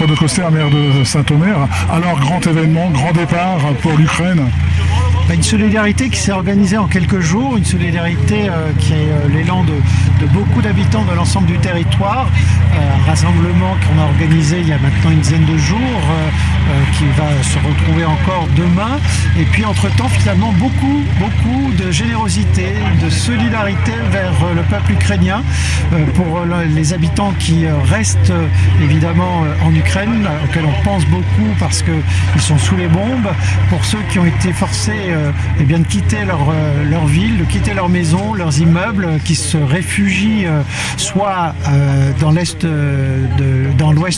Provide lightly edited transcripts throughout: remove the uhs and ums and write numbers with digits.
François de Coster, maire de Saint-Omer. Alors, grand événement, grand départ pour l'Ukraine. Une solidarité qui s'est organisée en quelques jours, une solidarité qui est l'élan de beaucoup d'habitants de l'ensemble du territoire, un rassemblement qu'on a organisé il y a maintenant une dizaine de jours, qui va se retrouver encore demain, et puis entre-temps finalement beaucoup de générosité, de solidarité vers le peuple ukrainien, pour les habitants qui restent évidemment en Ukraine, auxquels on pense beaucoup parce qu'ils sont sous les bombes, pour ceux qui ont été forcés de quitter leur ville, de quitter leur maison, leurs immeubles, qui se réfugient soit dans l'ouest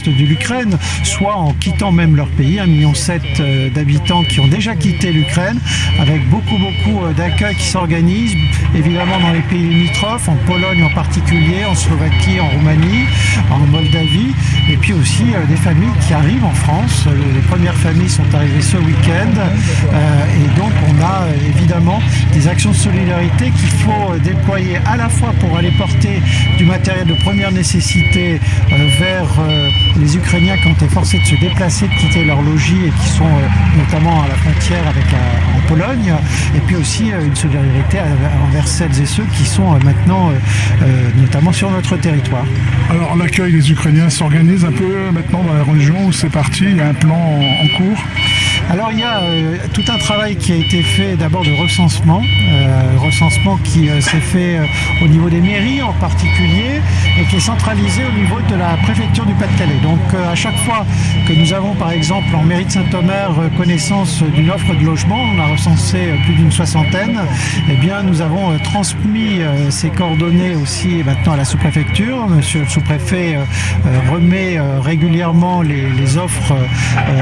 de l'Ukraine, soit en quittant même leur pays, 1,7 million d'habitants qui ont déjà quitté l'Ukraine, avec beaucoup d'accueil qui s'organise, évidemment dans les pays limitrophes, en Pologne en particulier, en Slovaquie, en Roumanie, en Moldavie, et puis aussi des familles qui arrivent en France. Les premières familles sont arrivées ce week-end, et donc on a évidemment des actions de solidarité qu'il faut déployer à la fois pour aller porter du matériel de première nécessité vers les Ukrainiens qui ont été forcés de se déplacer, de quitter leur logis et qui sont notamment à la frontière en Pologne, et puis aussi une solidarité envers celles et ceux qui sont maintenant notamment sur notre territoire. Alors l'accueil des Ukrainiens s'organise un peu maintenant dans la région où c'est parti, il y a un plan en cours. Alors il y a tout un travail qui a été fait d'abord de recensement qui s'est fait au niveau des mairies en particulier et qui est centralisé au niveau de la préfecture du Pas-de-Calais. Donc à chaque fois que nous avons par exemple en mairie de Saint-Omer connaissance d'une offre de logement, on a recensé plus d'une soixantaine, eh bien nous avons transmis ces coordonnées aussi maintenant à la sous-préfecture. Monsieur le sous-préfet remet régulièrement les offres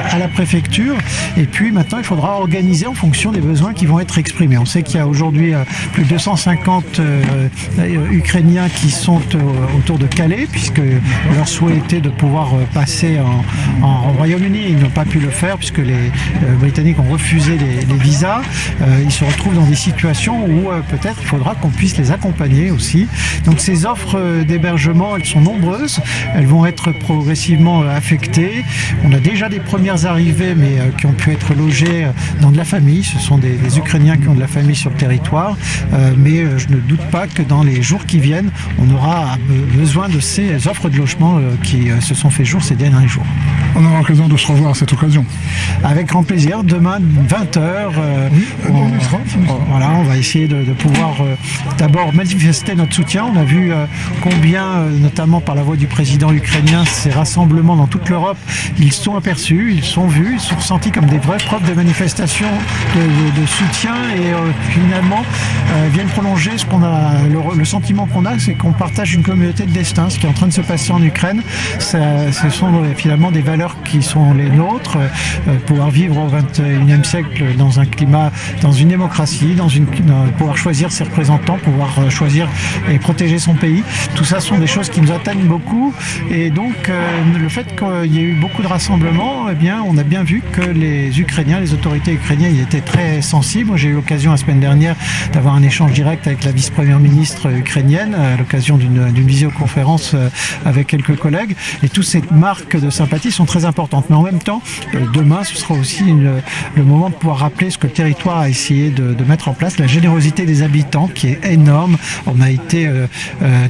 à la préfecture. Et puis maintenant, il faudra organiser en fonction des besoins qui vont être exprimés. On sait qu'il y a aujourd'hui plus de 250 Ukrainiens qui sont autour de Calais, puisque leur souhait était de pouvoir passer en Royaume-Uni. Ils n'ont pas pu le faire puisque les Britanniques ont refusé les visas. Ils se retrouvent dans des situations où peut-être il faudra qu'on puisse les accompagner aussi. Donc ces offres d'hébergement, elles sont nombreuses. Elles vont être progressivement affectées. On a déjà des premières arrivées, mais qui ont pu être logés dans de la famille. Ce sont des Ukrainiens qui ont de la famille sur le territoire, mais je ne doute pas que dans les jours qui viennent, on aura besoin de ces offres de logement qui se sont fait jour ces derniers jours. On aura l'occasion de se revoir à cette occasion. Avec grand plaisir. Demain, 20h, on va essayer de pouvoir d'abord manifester notre soutien. On a vu combien, notamment par la voix du président ukrainien, ces rassemblements dans toute l'Europe, ils sont aperçus, ils sont vus, ils sont ressentis comme des vraies preuves de manifestation de soutien et finalement viennent prolonger ce qu'on a, le sentiment qu'on a, c'est qu'on partage une communauté de destin. Ce qui est en train de se passer en Ukraine, ce sont finalement des valeurs qui sont les nôtres, pouvoir vivre au XXIe siècle dans un climat, dans une démocratie, pouvoir choisir ses représentants, pouvoir choisir et protéger son pays. Tout ça sont des choses qui nous atteignent beaucoup, et donc le fait qu'il y ait eu beaucoup de rassemblements, eh bien, on a bien vu que les Ukrainiens, les autorités ukrainiennes y étaient très sensibles. Moi, j'ai eu l'occasion la semaine dernière d'avoir un échange direct avec la vice-première ministre ukrainienne à l'occasion d'une visioconférence avec quelques collègues, et toutes ces marques de sympathie sont très importantes. Mais en même temps, demain, ce sera aussi le moment de pouvoir rappeler ce que le territoire a essayé de mettre en place, la générosité des habitants qui est énorme. On a été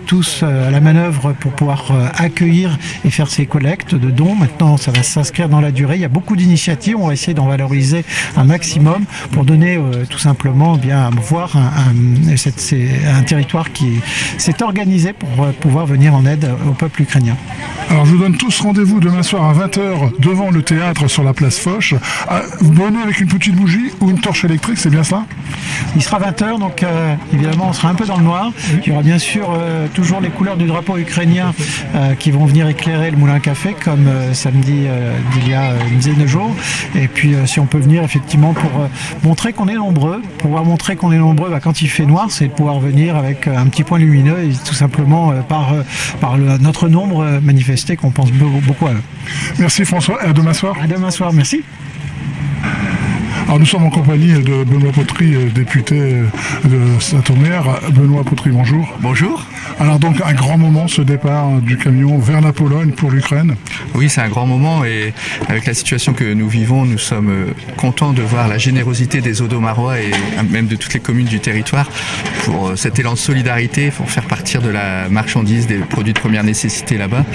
tous à la manœuvre pour pouvoir accueillir et faire ces collectes de dons. Maintenant, ça va s'inscrire dans la durée. Il y a beaucoup d'initiatives. On va essayer d'en valoriser un maximum pour donner tout simplement à voir un territoire qui s'est organisé pour pouvoir venir en aide au peuple ukrainien. Alors je vous donne tous rendez-vous demain soir à 20h devant le théâtre sur la place Foch. Vous venez avec une petite bougie ou une torche électrique, c'est bien ça? Il sera 20h, donc évidemment on sera un peu dans le noir. Il y aura bien sûr toujours les couleurs du drapeau ukrainien qui vont venir éclairer le moulin à café comme samedi d'il y a une dizaine de jours. Et puis si on peut venir effectivement pour montrer qu'on est nombreux, pouvoir montrer qu'on est nombreux quand il fait noir, c'est de pouvoir venir avec un petit point lumineux et tout simplement par notre nombre manifester qu'on pense beaucoup à eux. Merci François et à demain soir. À demain soir, merci. Alors nous sommes en compagnie de Benoît Potry, député de Saint-Omer. Benoît Potry, bonjour. Bonjour. Alors donc un grand moment, ce départ du camion vers la Pologne pour l'Ukraine. Oui, c'est un grand moment et avec la situation que nous vivons, nous sommes contents de voir la générosité des Audomarois et même de toutes les communes du territoire pour cet élan de solidarité, pour faire partir de la marchandise, des produits de première nécessité là-bas.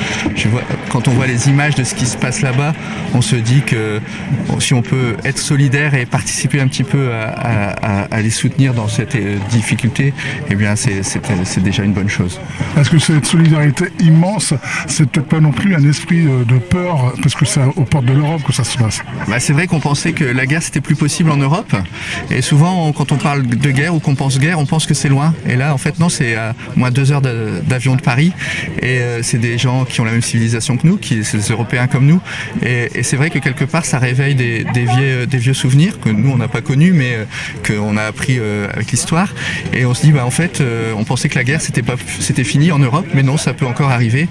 Quand on voit les images de ce qui se passe là-bas, on se dit que si on peut être solidaire et participer un petit peu à les soutenir dans cette difficulté, eh bien c'est déjà une bonne chose. Est-ce que cette solidarité immense, c'est peut-être pas non plus un esprit de peur, parce que c'est aux portes de l'Europe que ça se passe? C'est vrai qu'on pensait que la guerre c'était plus possible en Europe, et souvent quand on parle de guerre ou qu'on pense guerre, on pense que c'est loin, et là en fait non, c'est à moins 2 heures d'avion de Paris, et c'est des gens qui ont la même civilisation que nous, c'est des Européens comme nous, et c'est vrai que quelque part ça réveille des vieux souvenirs que nous on n'a pas connus, mais qu'on a appris avec l'histoire, et on se dit en fait on pensait que la guerre c'était fini en Europe, mais non, ça peut encore arriver,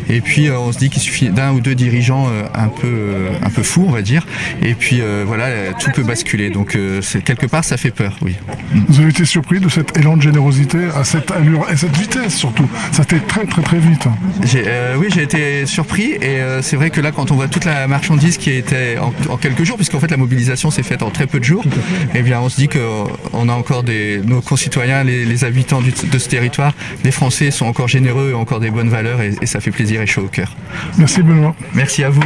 et puis on se dit qu'il suffit d'un ou deux dirigeants un peu fous, on va dire, et puis voilà, tout peut basculer, donc quelque part ça fait peur, oui. Vous avez été surpris de cet élan de générosité à cette allure et cette vitesse surtout? Ça a été très très très vite. Oui, j'ai été surpris, et c'est vrai que là quand on voit toute la marchandise qui était en quelques jours, puisqu'en fait la mobilisation s'est faite en très peu de jours, eh bien on se dit qu'on a encore nos concitoyens, les habitants de ce territoire, les Français sont encore généreux et ont encore des bonnes valeurs, et ça fait plaisir et chaud au cœur. Merci Benoît. Merci à vous.